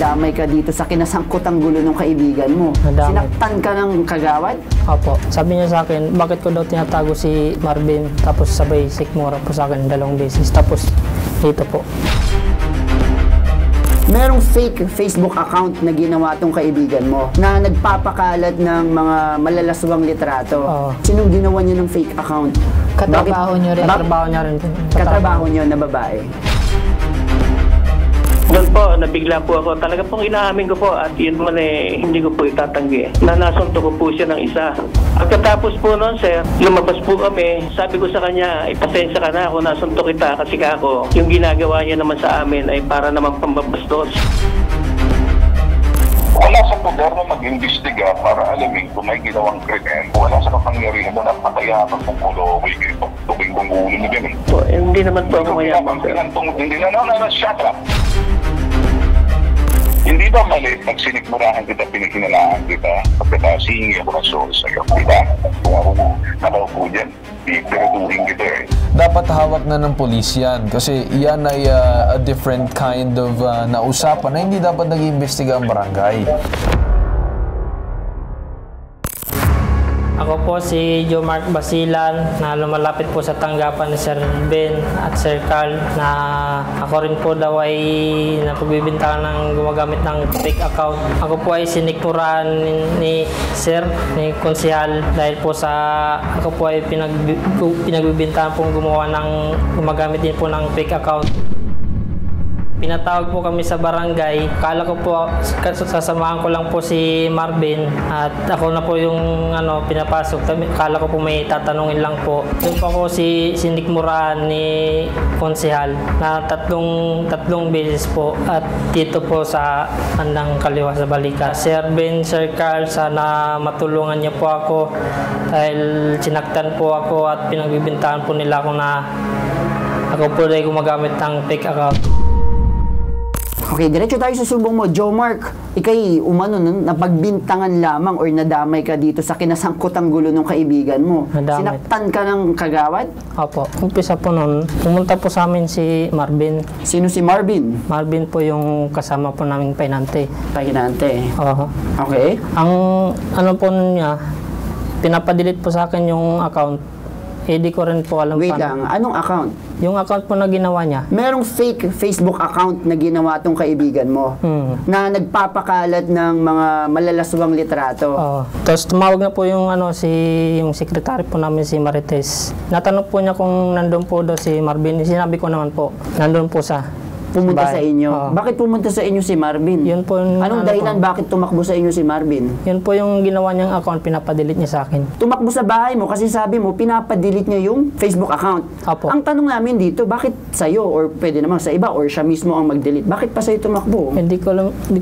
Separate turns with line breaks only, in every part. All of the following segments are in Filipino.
Damay ka dito sa kinasangkutang gulo ng kaibigan mo.
Nadamay.
Sinaktan ka ng kagawad?
Opo. Sabi niya sa akin, bakit ko daw tinatago si Marvin? Tapos sabay sikmura po sa akin 2 beses. Tapos dito po.
Merong fake Facebook account na ginawa tong kaibigan mo na nagpapakalat ng mga malalaswang litrato.
Oo.
Sinong ginawa niya ng fake account?
Katrabaho niyo rin.
Katrabaho niya rin po.
Katrabaho niyo na babae.
Doon po, nabigla po ako. Talaga pong inaamin ko po at yun man hindi ko po itatanggi. Nanasunto ko po siya ng isa. Pagkatapos po noon, sir, lumabas po kami. Sabi ko sa kanya, ipasensya ka na kung nasunto kita kasi ako, yung ginagawa niya naman sa amin ay para naman pambabastos.
Wala sa poder na mag-imbestiga para alamin kung may ginawang krimen. Wala sa kapangyarihan na napakayaman kung kulaway kayo. Tubing kong ulo mo din.
Po, hindi naman po ako mayaman, sir.
Hindi na, shut up! Hindi ba mali pag sinikmurahan kita, pinakinalaan kita, pagkatapos hihingi ako ng sorry sa'yo, di ba? Kung ako nakaupo dyan, pipirutuhin kita eh.
Dapat hawak na ng pulis yan kasi yan ay a different kind of na usapan na hindi dapat nag-iimbestiga ang barangay.
Ako po si Joe Mark Basilan na lumalapit po sa tanggapan ni Sir Ben at Sir Carl na ako rin po daw ay napagbibintangan ng gumagamit ng fake account. Ako po ay sinikmurahan ni Sir, ni Konsehal dahil po sa ako po ay pinagbibintangan pong gumawa ng gumagamit din po ng fake account. Pinatawag po kami sa barangay. Kala ko po, sasamahan ko lang po si Marvin at ako na po yung pinapasok. Kala ko po may tatanungin lang po. Doon po ako sinikmurahan ni Konsehal na tatlong beses po at dito po sa bandang kaliwa sa balikat. Sir Ben, Sir Carl, sana matulungan niyo po ako dahil sinaktan po ako at pinagbibintangan po nila ako na ako po ay gumagamit ng fake account.
Okay, diretso tayo sa subong mo. Joe Mark, ikay napagbintangan lamang or nadamay ka dito sa kinasangkutang gulo ng kaibigan mo.
Nadamay.
Sinaktan ka ng kagawad?
Opo. Umpisa po noon, pumunta po sa amin si Marvin.
Sino si Marvin?
Marvin po yung kasama po naming painante.
Pahinante.
Oo.
Okay.
Ang po niya, pinapadelete po sa akin yung account. Di ko rin po alam
Wait lang, anong account?
Yung account po na ginawa niya.
Merong fake Facebook account na ginawa tong kaibigan mo na nagpapakalat ng mga malalaswang litrato.
Oo. Tapos tumawag na po yung yung secretary po namin si Marites. Natanong po niya kung nandun po daw si Marvin. Sinabi ko naman po, nandun po
pumunta sa inyo.
Oo.
Bakit pumunta sa inyo si Marvin?
Yun po
anong dahilan bakit tumakbo sa inyo si Marvin?
Yun po yung ginawa niyang account, pinapadelete niya sa akin.
Tumakbo sa bahay mo kasi sabi mo pinapadelete niya yung Facebook account.
Opo.
Ang tanong namin dito, bakit sa'yo or pwede naman sa iba or siya mismo ang mag-delete? Bakit pa sa'yo tumakbo?
Hindi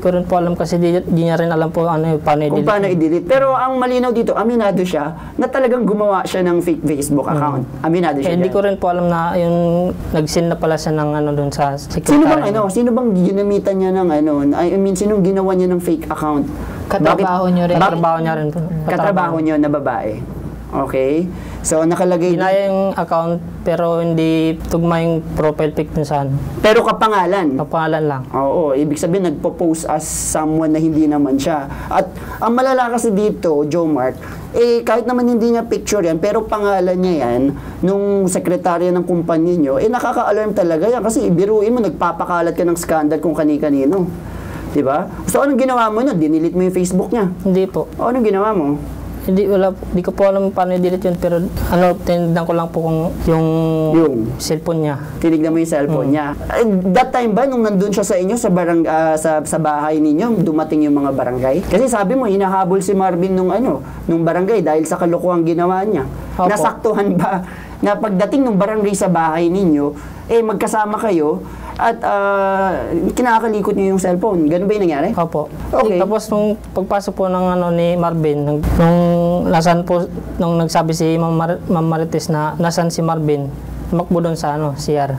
ko rin po alam kasi di niya rin alam po paano i-delete.
Kung paano i-delete. Pero ang malinaw dito, aminado siya na talagang gumawa siya ng fake Facebook account. Aminado siya.
Hindi ko rin po alam na yung nag-send na pala siya ng doon sa secretary.
Sino bang ginamitan niya ng sinong ginawa niya ng fake account?
Katrabaho niyo rin.
Katrabaho niya rin po.
Katrabaho niyo na babae. Okay. So nakalagay
Ginaya yung account pero hindi tugma yung profile pic dun saan.
Pero kapangalan.
Kapangalan lang.
Oo, ibig sabihin nagpo-post as someone na hindi naman siya. At ang malala kasi dito, Joe Mark, kahit naman hindi niya picture yan, pero pangalan niya yan, nung sekretarya ng kumpanya niyo, nakaka-alarm talaga yan. Kasi ibiruin mo, nagpapakalat ka ng scandal kung kani-kanino. Diba? So, anong ginawa mo nun? Dinilit mo yung Facebook niya?
Hindi po.
O, anong ginawa mo?
Hindi ko po alam paano i-delete yun, pero tinignan ko lang po kung yung cellphone niya.
Tinignan mo yung cellphone niya. That time ba, nung nandun siya sa inyo, sa bahay ninyo, dumating yung mga barangay? Kasi sabi mo, hinahabol si Marvin nung barangay dahil sa kalokohang ginawa niya.
Opo.
Nasaktuhan ba na pagdating ng barangay sa bahay ninyo, magkasama kayo, at kinakalikot niyo yung cellphone. Ganun ba yung nangyari?
Opo.
Okay.
Tapos nung pagpasok po ng ni Marvin, nung nagsabi si Ma'am Marites na nasan si Marvin, tumakbo doon sa CR.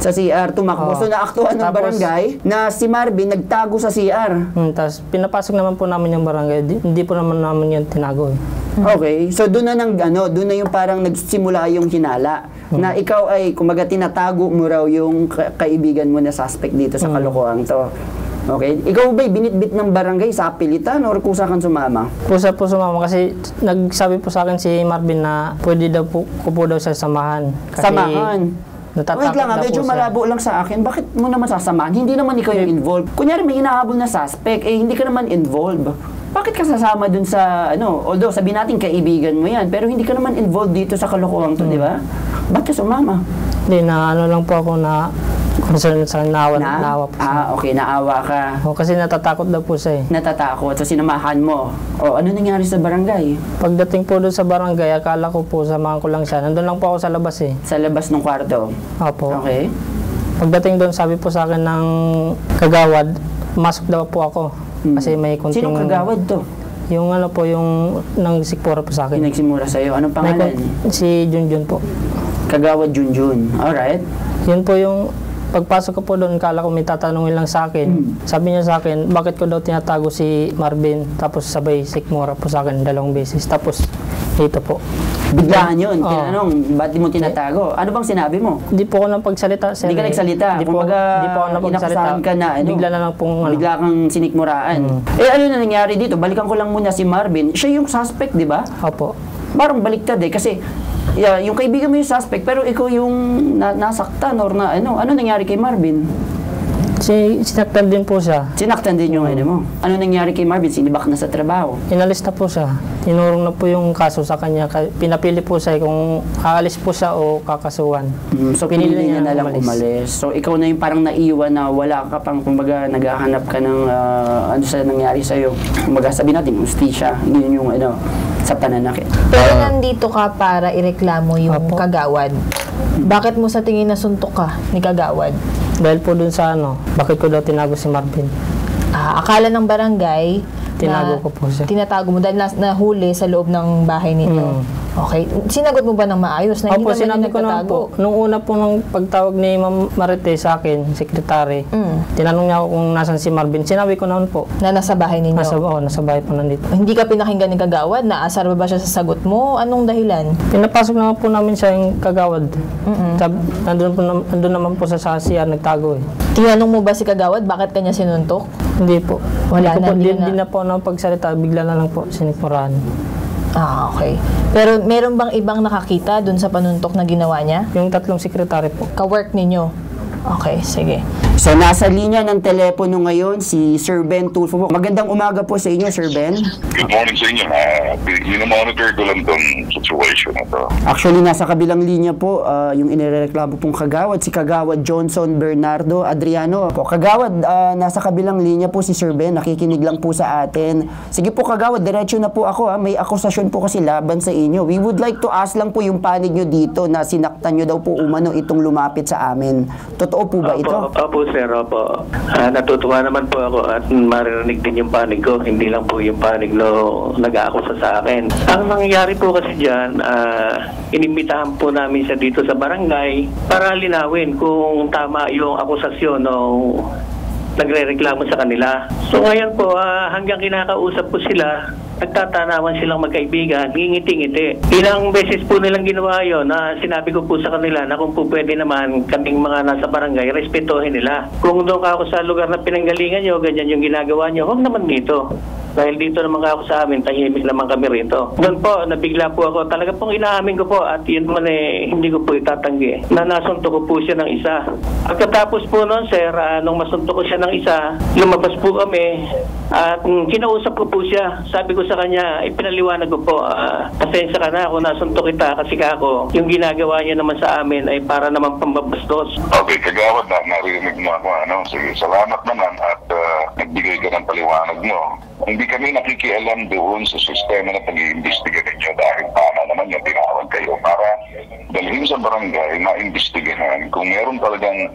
Sa CR, tumakbo. So naaktuhan ng barangay na si Marvin nagtago sa CR.
Tapos pinapasok naman po namin yung barangay. Hindi po naman namin yung tinago.
Okay. So doon na yung parang nagsimula yung hinala. Na ikaw ay, kumaga, tinatago mo raw yung kaibigan mo na suspect dito sa kalokohan to. Okay. Ikaw ba binitbit ng barangay sa pilitan or kusa kang sumama?
Kusa po sumama kasi nagsabi po sa akin si Marvin na pwede daw po ko po daw siya samahan. Kasi
Samahan?
natatakot
Wait lang,
daw
medyo
po siya.
malabo lang sa akin. Bakit mo naman sasamahan? Hindi naman ikaw yung involved. Kunyari may hinahabol na suspect, hindi ka naman involved. Bakit ka sasama dun sa, although sabihin natin kaibigan mo yan, pero hindi ka naman involved dito sa kalokohan to, di ba? Ba't ka sumama?
Hindi, na ano lang po ako na concern sa naawa po siya.
Okay, naawa ka.
O, kasi natatakot daw po siya eh.
Natatakot, so sinamahan mo. Ano nangyari sa barangay?
Pagdating po doon sa barangay, akala ko po samahan ko lang siya. Nandun lang po ako sa labas eh.
Sa labas ng kwarto?
Opo.
Okay.
Pagdating doon, sabi po sa akin ng kagawad, masok daw po ako. Kasi may kunting...
Sinong kagawad to?
Yung ano po, yung nagsikpura po sa akin.
Pinagsimura sa'yo. Anong pangalan?
Si Junjun po.
Kagawad Junjun. Alright.
Yun po yung pagpasok ko po doon, kala ko may tatanungin lang sa akin. Sabi niya sa akin, bakit ko daw tinatago si Marvin? Tapos sabay sikmura po sa akin 2 beses. Tapos dito po.
Biglaan yun.
Oo.
Tinanong, ba't di mo tinatago? Ano bang sinabi mo?
Hindi po ako napagsalita.
Hindi ka nagsalita.
Hindi po ako napagsalita.
Inakusahan ka na.
Bigla na lang pong ano.
Bigla kang sinikmuraan. Ano na nangyari dito? Balikan ko lang muna si Marvin. Siya yung suspect, di ba?
Opo.
Parang baliktad eh. Kasi yung kaibigan mo yung suspect, pero ikaw yung nasaktan or na ano. Ano nangyari kay Marvin?
Sinaktan din po siya.
Sinaktan din yung ano mo. Ano nangyari kay Marvin? Sinibak na sa trabaho.
Inalis na po siya. Tinurong na po yung kaso sa kanya. Pinapili po siya kung aalis po siya o kakasuhan.
So pinili niya na lang umalis. So ikaw na yung parang naiwan na wala ka pang, kumbaga naghahanap ka ng ano sa nangyari sa'yo. Kumbaga sabihin natin, ustisya. Yun yung ano, sa pananakit.
Pero nandito ka para ireklamo yung
Opo.
kagawad. Bakit mo sa tingin na suntok ka ni kagawad?
Dahil po dun sa ano, bakit ko daw tinago si Marvin?
Akala ng barangay
Tinago ko po siya.
Tinatago mo dahil nahuli sa loob ng bahay nito. Okay. Sinagot mo ba ng maayos na hindi
Opo,
naman
sinabi ko naman po. Nung una po nung pagtawag ni Ma'am Marite sa akin, sekretary, tinanong niya ako kung nasan si Marvin. Sinabi ko naman po.
Na nasa bahay ninyo?
Nasa bahay po nandito.
Hindi ka pinakinggan ni kagawad? Naasar ba siya sa sagot mo? Anong dahilan?
Pinapasok naman po namin siya yung kagawad. Nandun naman po sa CR, nagtago eh.
Tinanong mo ba si kagawad bakit kanya sinuntok?
Hindi po.
Wala na,
Hindi na po na pagsalita. Bigla na lang po sinikmurahan.
Okay. Pero meron bang ibang nakakita dun sa panuntok na ginawa niya?
Yung 3 sekretary po.
Ka-work ninyo? Okay, sige.
So nasa linya ng telepono ngayon si Sir Ben Tulfo po. Magandang umaga po sa inyo, Sir Ben.
Good morning sa inyo. Monitor ko lang tong situation na to.
Actually, nasa kabilang linya po, yung inireklamo pong kagawad, si Kagawad Johnson Bernardo Adriano. Po, Kagawad, nasa kabilang linya po si Sir Ben, nakikinig lang po sa atin. Sige po Kagawad, diretso na po ako. May akusasyon po kasi laban sa inyo. We would like to ask lang po yung panig nyo dito na sinaktan nyo daw po umano itong lumapit sa amin. Totoo po ba ito?
Opo, sir, opo. Natutuwa naman po ako at maririnig din yung panig ko. Hindi lang po yung panig no nag-aakusa sa akin. Ang nangyayari po kasi dyan, inimbitahan po namin siya dito sa barangay para linawin kung tama yung akusasyon no nagre-reklamo sa kanila. So ngayon po, hanggang kinakausap po sila, nagtatanawan silang magkaibigan, ngingiti-ngiti. Ilang beses po nilang ginawa yun na sinabi ko po sa kanila na kung po pwede naman kaming mga nasa barangay, respetuhin nila. Kung doon ka ako sa lugar na pinanggalingan nyo, ganyan yung ginagawa nyo, huwag naman dito. Dahil dito naman ako sa amin, tahimik naman kami rito. Doon po, nabigla po ako. Talaga pong inaamin ko po at yun man hindi ko po itatanggi. Na nasunto ko po siya ng isa. Pagkatapos po noon, sir, nung masunto ko siya ng isa, lumabas po kami at kinausap ko po siya. Sabi ko sa kanya, ipinaliwanag ko po, pasensya ka na kung nasunto kita kasi ako, yung ginagawa niya naman sa amin ay para naman pambabastos.
Okay, Kagawad, narinig mo ako. Sige, salamat naman at nagbigay ka ng paliwanag mo. Hindi kami nakikialam doon sa sistema na pag-iimbestiga ninyo dahil paano naman yung tinawag kayo para dalhin sa barangay maimbestigahan kung meron talagang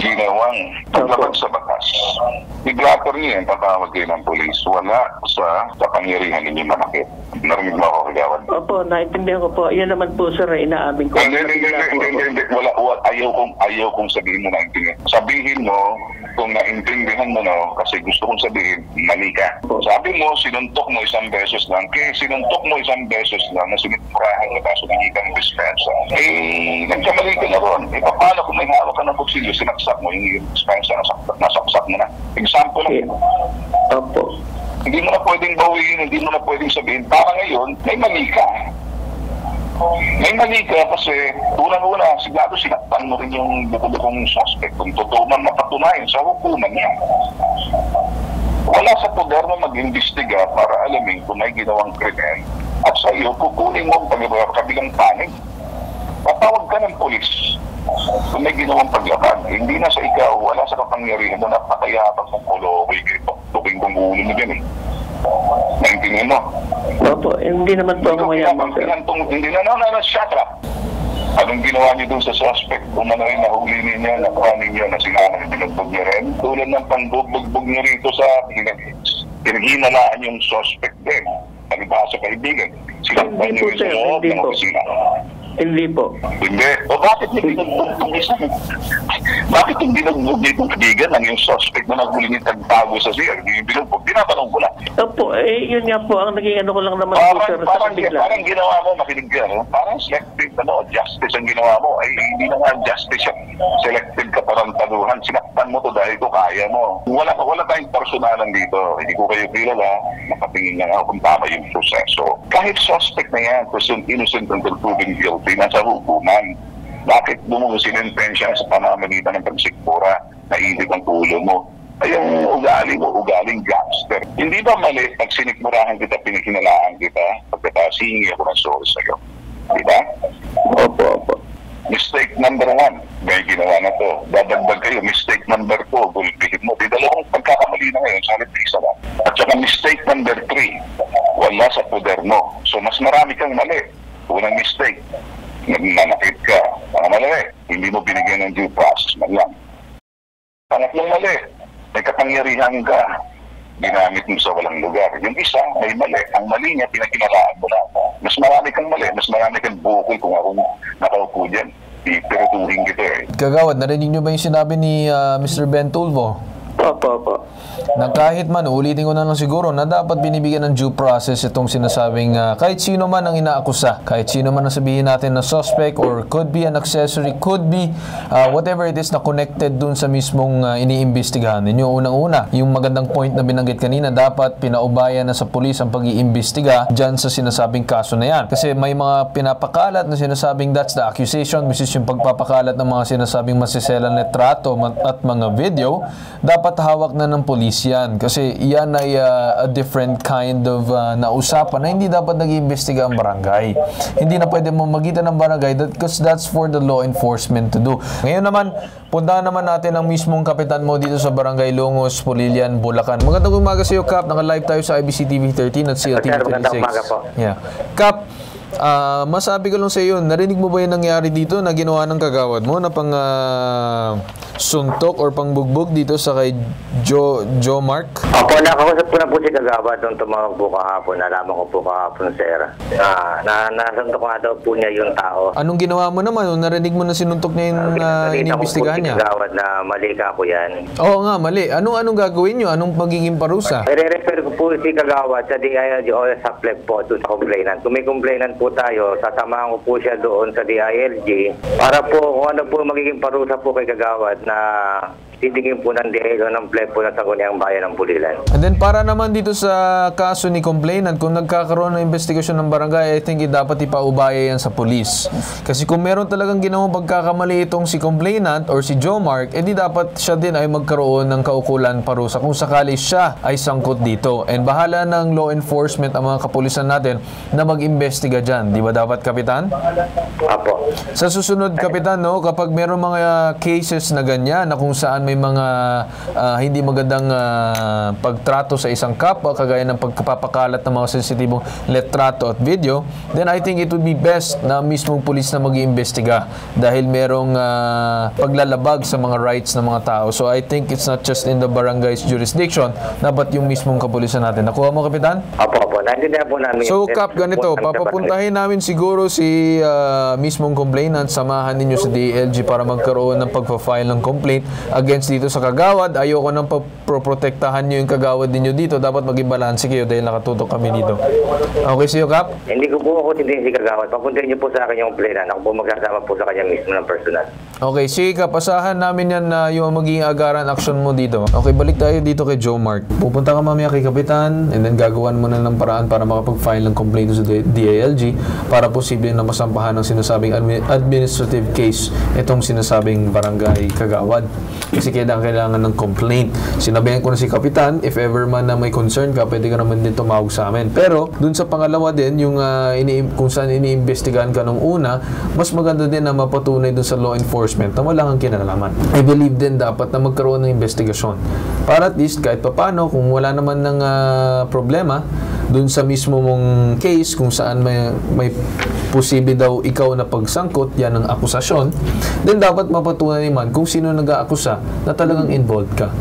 ginawang paglabag sa batas. I-blocker niyo yan, tatawag kayo ng polis. Wala sa kapangyarihan ninyo manakit. Narinig mo ako, Kagawad?
Opo, naintindihan ko po. Yan naman po, sir, inaamin ko.
Hindi. Ayaw kong sabihin mo na intindihan. Sabihin mo, kung naintindihan mo no, kasi gusto kong sabihin, mali ka. Sabi mo, sinuntok mo 1 beses lang. Kaya sinuntok mo 1 beses lang na siniturahan mo kaso hindi kang dispensa. Eh, nagkamali ka na ron. Eh, paano kung may hawak ka ng kutsilyo, sinaksak mo, yung dispensa, nasaksak mo na. Example lang.
Opo.
Hindi mo na pwedeng bawiin, hindi mo na pwedeng sabihin, para ngayon, may mali ka. May mali ka kasi unang-una, siguro sinaktan mo rin yung bukod-bukong suspect. Kung totoo man mapatunayan sa hukuman niya. Wala sa poder mo mag-imbestiga para alamin kung may ginawang krimen. At sa iyo, kukunin mo ang kabilang panig. Patawag ka ng polis kung may ginawang paglakad. Hindi na sa ikaw, wala sa kapangyarihan mo, napakayapag ng kolo, tuking kong ulo mo dyan eh. Naintindihan mo?
Opo, hindi naman po ako mayaman, sir.
Hindi na, shut up. Anong ginawa niyo dun sa suspect? Kung ano rin nahuli ninyo, nakuha ninyo, na sinanang binugbog niyo rin. Tulad ng pangbugbog niyo rito sa pinaginalaan yung suspect din. Nagba sa kaibigan. Sinaktan niyo rin sa loob ng opisina.
Hindi po.
Hindi. O bakit hindi binugbog isa? Bakit hindi binugbog dito kaibigan ng yung suspect na naghuli niyo tagtago sa siya? Hindi yung binugbog. Tinatanong ko lang.
Opo, yun nga po, ang naging ano ko lang naman po, sir, sa kabigla.
Parang ginawa mo, makinig ka, no? Parang selective, justice ang ginawa mo. Ay, hindi na nga justice yan. Selective ka parang taluhan. Sinaktan mo to dahil ko kaya mo. Wala tayong personalan dito. Hindi ko kayo kilala. Nakatingin lang ako kung tama yung proseso. Kahit suspect na yan, presumed innocent until proven guilty, nasa hukuman. Bakit mo sinintensya sa pamamagitan ng pagsikpura na ilip ang ulo mo? Ay, yung ugali mo, ugaling gangster. Hindi ba mali pag sinikmurahan kita, pinikinalaan kita, pagkatapos hingi ako ng sorry sa'yo? Diba?
Opo.
Mistake number 1, may ginawa na to. Dadagdag kayo, mistake number 2, gulpihin mo. Di dalawang pagkakamali na ngayon, salit isa lang. At saka mistake number 3, wala sa poder mo. So mas marami kang mali. Unang mistake, nagnanakit ka. Mali, hindi mo binigyan ng due process man lang. Pangatlong mali, may kapangyarihan ka, ginamit mo sa walang lugar. Yung isa, may mali. Ang mali niya, pinakinalaan mo lang. Mas marami kang mali, mas marami kang bukol kung ako nakaupo dyan. Ipirutuhin kita eh.
Kagawad, narinig niyo ba yung sinabi ni Mr. Ben Tulfo?
Opo.
Na kahit man, ulitin ko na lang siguro, na dapat binibigyan ng due process itong sinasabing kahit sino man ang inaakusa, kahit sino man ang sabihin natin na suspect or could be an accessory, could be whatever it is na connected dun sa mismong iniimbestigahan. Yung unang-una, yung magandang point na binanggit kanina, dapat pinaubayan na sa pulis ang pag-iimbestiga dyan sa sinasabing kaso na yan. Kasi may mga pinapakalat na sinasabing that's the accusation, which is yung pagpapakalat ng mga sinasabing masiselang litrato at mga video, dapat hawak na ng pulis yan. Kasi yan ay a different kind of na usapan na hindi dapat nag-iimbestiga ang barangay. Hindi na pwede mamagitan ng barangay because that's for the law enforcement to do. Ngayon naman, puntahan naman natin ang mismong kapitan mo dito sa Barangay Longos, Pulilian, Bulacan. Magandang umaga sa iyo, Kap. Naka-live tayo sa IBC TV 13 at CLTV 36.
Magandang umaga po.
Yeah. Kap, masabi ko lang sa iyo, narinig mo ba yung nangyari dito na ginawa ng kagawad mo na pang suntok or pangbugbog dito sa kay Joe Mark?
Opo, nakakusap ko na po si kagawad nung tumawag po kahapon. Nalaman ko po kahapon, sir. Nasuntok nga daw po niya yung tao.
Anong ginawa mo naman? Narinig mo na sinuntok niya yung iniimbestigahan niya?
Kagawad na mali ka po yan.
Oo nga, mali. Anong gagawin nyo? Anong magiging parusa?
I-refer ko po si kagawad sa DILG o sa FLEG po doon sa complainant. Kung may complainant po tayo, sasamahan ko po siya doon sa DILG para po kung ano po magiging parusa po kay kagawad na titingin po ng DILG o ng FLEG po na Sangguniang Bayan ng Pulilan.
And then para naman dito sa kaso ni complainant, kung nagkakaroon ng investigasyon ng barangay, I think dapat ipaubaya yan sa pulis. Kasi kung meron talagang ginawang pagkakamali itong si complainant or si Joe Mark, edi dapat siya din ay magkaroon ng kaukulan parusa kung sakali siya ay sangkot dito. And bahala ng law enforcement ang mga kapulisan natin na mag-imbestiga dyan. Di ba dapat, Kapitan?
Apo.
Sa susunod, Kapitan, no, kapag meron mga cases na ganyan na kung saan may mga hindi magandang pagtrato sa isang kapwa, kagaya ng pagpapakalat ng mga sensitibong litrato at video, then I think it would be best na mismong pulis na mag-iimbestiga dahil merong paglalabag sa mga rights ng mga tao. So I think it's not just in the barangay's jurisdiction, dapat yung mismong kapulisan natin. Nakuha mo, Kapitan?
Apo, Naintindihan po namin.
So, Kap, ganito, papapuntahin namin siguro si mismong complainant, samahan ninyo sa DILG para magkaroon ng pagpa-file ng complaint against dito sa kagawad. Ayoko nang protektahan nyo yung kagawad ninyo dito. Dapat maging balanse kayo dahil nakatutok kami dito. Okay sa'yo, Kap?
Hindi ko po ako tindihin si kagawad. Papuntahin niyo po sa akin yung complainant. Ako po magsasama po sa kanya mismo ng personal.
Okay, sige, Kap, asahan namin yan na yung magiging agaran action mo dito. Okay, balik tayo dito kay Joe Mark. Pupunta ka mamaya kay Kapitan and then gagawan mo na ng paraan para makapag-file ng complaint sa DILG para posible na masampahan ng sinasabing administrative case itong sinasabing barangay kagawad. Kasi kailangan ng complaint. Sinabihan ko na si Kapitan, if ever man na may concern ka, pwede ka naman din tumawag sa amin. Pero, dun sa pangalawa din, yung kung saan iniimbestigahan ka nung una, mas maganda din na mapatunay dun sa law enforcement na wala kang kinalaman. I believe din dapat na magkaroon ng investigasyon. Para at least, kahit papano, kung wala naman ng problema, dun sa mismo mong case, kung saan may posible daw ikaw na pagsangkot, yan ang akusasyon, then dapat mapatunay naman kung sino nag-aakusa na talagang involved ka.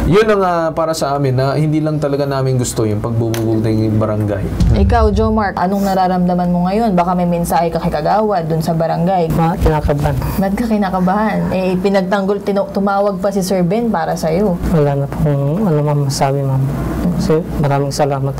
Yun ang para sa amin na hindi lang talaga namin gusto yung pagbubugog ng barangay.
Ikaw, Joe Mark, anong nararamdaman mo ngayon? Baka may mensahe ka kay kagawad dun sa barangay.
Kinakabahan.
Ba't ka kinakabahan? Pinagtanggol, tumawag pa si Sir Ben para sa'yo.
Wala na pong masabi, ma'am. So, maraming salamat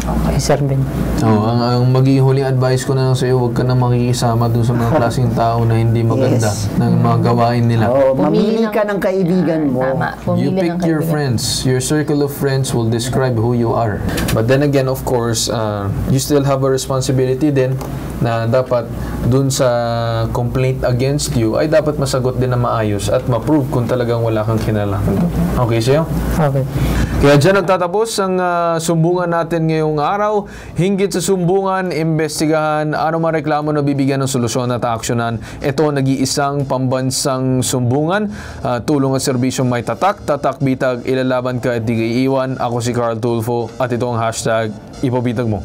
kay Sir Ben.
Ang magiging huling advice ko na lang sa iyo, huwag ka na makikisama dun sa mga klaseng tao na hindi maganda ng mga gawain nila.
Mamili ka ng kaibigan mo.
Tama.
You pick your friends. Your circle of friends will describe who you are. But then again, of course, you still have a responsibility din na dapat dun sa complaint against you ay dapat masagot din na maayos at ma-prove kung talagang wala kang kinalaman. Okay sa'yo?
Okay.
Kaya dyan nagtatapos ang sumbungan natin ngayong araw. Hinggit sa sumbungan, imbestigahan, ano man reklamo na bibigyan ng solusyon at aksyonan. Ito nag-iisang pambansang sumbungan. Tulong at serbisyong may tatak, bitag, ilalaban ka at di iiwan. Ako si Carl Tulfo at ito ang hashtag Ipabitag Mo.